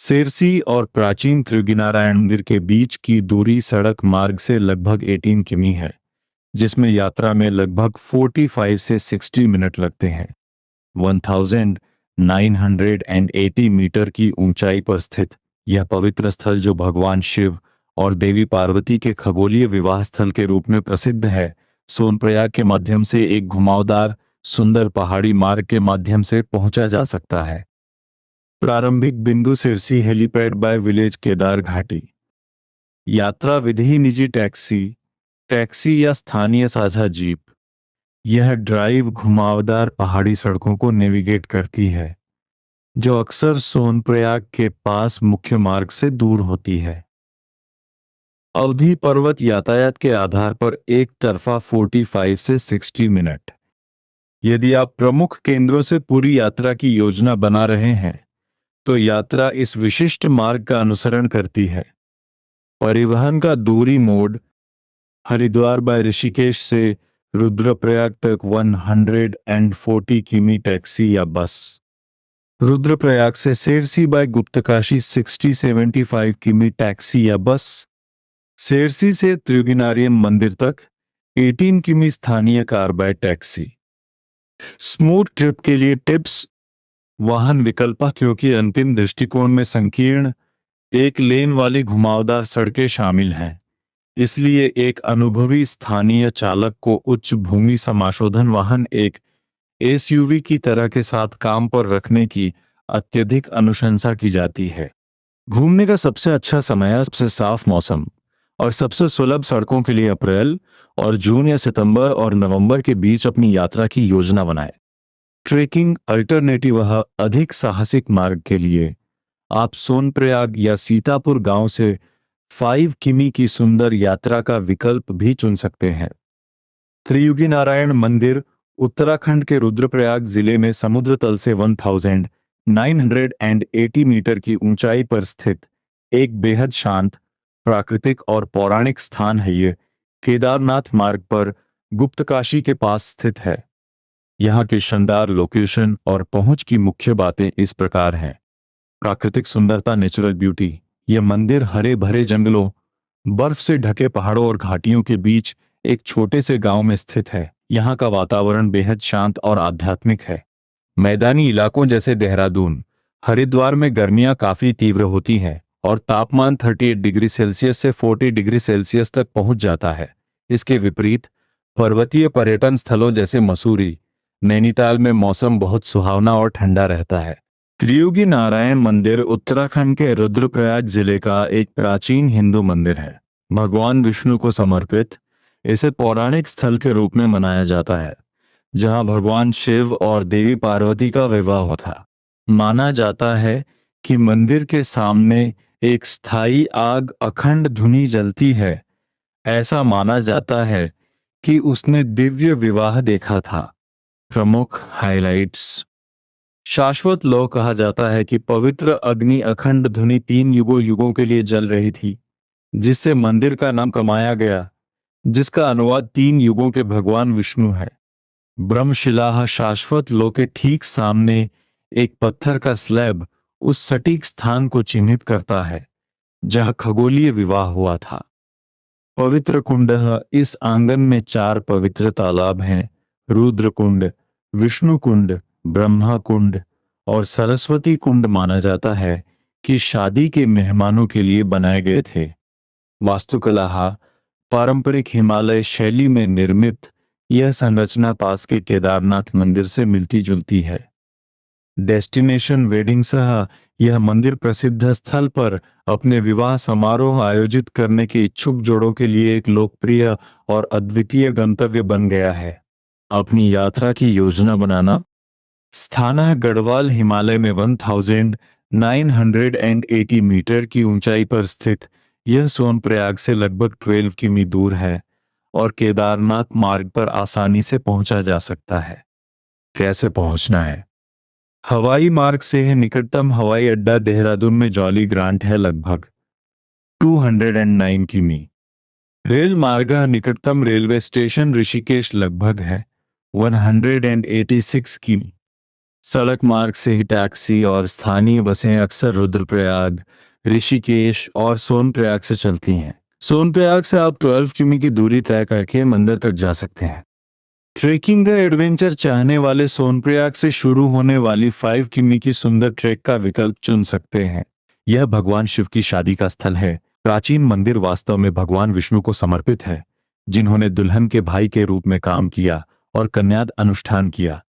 सेरसी और प्राचीन त्रिगुनारायण मंदिर के बीच की दूरी सड़क मार्ग से लगभग 18 किमी है, जिसमें यात्रा में लगभग 45 से 60 मिनट लगते हैं। 1980 मीटर की ऊंचाई पर स्थित यह पवित्र स्थल, जो भगवान शिव और देवी पार्वती के खगोलीय विवाह स्थल के रूप में प्रसिद्ध है, सोनप्रयाग के माध्यम से एक घुमावदार सुंदर पहाड़ी मार्ग के माध्यम से पहुंचा जा सकता है। प्रारंभिक बिंदु Sirsi helipad by village Kedar Ghati. यात्रा विधि निजी टैक्सी, टैक्सी या स्थानीय साझा जीप। यह ड्राइव घुमावदार पहाड़ी सड़कों को नेविगेट करती है, जो अक्सर सोनप्रयाग के पास मुख्य मार्ग से दूर होती है। अवधि पर्वत यातायात के आधार पर एक तरफा 45 से 60 मिनट। यदि आप प्रमुख केंद्रों से पूरी यात्रा की योजना बना रहे हैं, तो यात्रा इस विशिष्ट मार्ग का अनुसरण करती है। परिवहन का दूरी मोड, हरिद्वार बाय ऋषिकेश से रुद्रप्रयाग तक 140 किमी टैक्सी या बस। रुद्रप्रयाग से सेरसी बाय गुप्तकाशी 60-75 किमी टैक्सी या बस। सेरसी से त्रिगुनारायण मंदिर तक 18 किमी स्थानीय car bye taxi. Smooth trip के लिए टिप्स। वाहन विकल्प, क्योंकि अंतिम दृष्टिकोण में संकीर्ण एक लेन वाली घुमावदार सड़कें शामिल हैं, इसलिए एक अनुभवी स्थानीय चालक को उच्च भूमि समाशोधन वाहन, एक एसयूवी की तरह के साथ काम पर रखने की अत्यधिक अनुशंसा की जाती है। घूमने का सबसे अच्छा समय, सबसे साफ मौसम और सबसे सुलभ सड़कों के लिए अप्रैल और जून या सितंबर और नवंबर के बीच अपनी यात्रा की योजना बनाएं। ट्रेकिंग अल्टरनेटिव, अधिक साहसिक मार्ग के लिए आप सोनप्रयाग या सीतापुर गांव से 5 किमी की सुंदर यात्रा का विकल्प भी चुन सकते हैं। त्रियुगीनारायण मंदिर उत्तराखंड के रुद्रप्रयाग जिले में समुद्र तल से 1980 मीटर की ऊंचाई पर स्थित एक बेहद शांत, प्राकृतिक और पौराणिक स्थान है। ये केदारनाथ मार्ग पर गुप्तकाशी के पास स्थित है। यहाँ की शानदार लोकेशन और पहुंच की मुख्य बातें इस प्रकार हैं। प्राकृतिक सुंदरता, नेचुरल ब्यूटी। यह मंदिर हरे भरे जंगलों, बर्फ से ढके पहाड़ों और घाटियों के बीच एक छोटे से गांव में स्थित है। यहाँ का वातावरण बेहद शांत और आध्यात्मिक है। मैदानी इलाकों जैसे देहरादून, हरिद्वार में गर्मियां काफी तीव्र होती हैं और तापमान 38 डिग्री सेल्सियस से 40 डिग्री सेल्सियस तक पहुंच जाता है। इसके विपरीत पर्वतीय पर्यटन स्थलों जैसे मसूरी, नैनीताल में मौसम बहुत सुहावना और ठंडा रहता है। त्रियुगी नारायण मंदिर उत्तराखंड के रुद्रप्रयाग जिले का एक प्राचीन हिंदू मंदिर है। भगवान विष्णु को समर्पित इसे पौराणिक स्थल के रूप में मनाया जाता है, जहां भगवान शिव और देवी पार्वती का विवाह हुआ था। माना जाता है कि मंदिर के सामने एक स्थायी आग अखंड धुनी जलती है। ऐसा माना जाता है कि उसने दिव्य विवाह देखा था। प्रमुख हाइलाइट्स। शाश्वत लौ कहा जाता है कि पवित्र अग्नि अखंड धुनी 3 युगों युगों के लिए जल रही थी, जिससे मंदिर का नाम कमाया गया, जिसका अनुवाद 3 युगों के भगवान विष्णु है। ब्रह्मशिला, शाश्वत लौ के ठीक सामने एक पत्थर का स्लैब उस सटीक स्थान को चिन्हित करता है जहां खगोलीय विवाह हुआ था। पवित्र कुंड, इस आंगन में 4 पवित्र तालाब हैं: रुद्र कुंड, विष्णु कुंड, ब्रह्मा कुंड और सरस्वती कुंड। माना जाता है कि शादी के मेहमानों के लिए बनाए गए थे। वास्तुकला, पारंपरिक हिमालय शैली में निर्मित यह संरचना पास के केदारनाथ मंदिर से मिलती जुलती है। डेस्टिनेशन वेडिंग्स, यह मंदिर प्रसिद्ध स्थल पर अपने विवाह समारोह आयोजित करने के इच्छुक जोड़ों के लिए एक लोकप्रिय और अद्वितीय गंतव्य बन गया है। अपनी यात्रा की योजना बनाना। स्थान है गढ़वाल, हिमालय में 1980 मीटर की ऊंचाई पर स्थित। यह सोनप्रयाग से लगभग 12 किमी दूर है और केदारनाथ मार्ग पर आसानी से पहुंचा जा सकता है। कैसे पहुंचना है? हवाई मार्ग से है। निकटतम हवाई अड्डा देहरादून में जॉली ग्रांट है, लगभग 209 किमी। रेल मार्ग, निकटतम रेलवे स्टेशन ऋषिकेश लगभग है 186 किमी। सड़क मार्ग से ही टैक्सी और स्थानीय बसें अक्सर रुद्रप्रयाग, ऋषिकेश और सोनप्रयाग से चलती हैं। सोनप्रयाग से आप 12 किमी की दूरी तय करके मंदिर तक जा सकते हैं। ट्रेकिंग या एडवेंचर चाहने वाले सोनप्रयाग से शुरू होने वाली 5 किमी की सुंदर ट्रैक का विकल्प चुन सकते हैं। यह भगवान शिव की शादी का स्थल है। प्राचीन मंदिर वास्तव में भगवान विष्णु को समर्पित है, जिन्होंने दुल्हन के भाई के रूप में काम किया और कन्याद अनुष्ठान किया।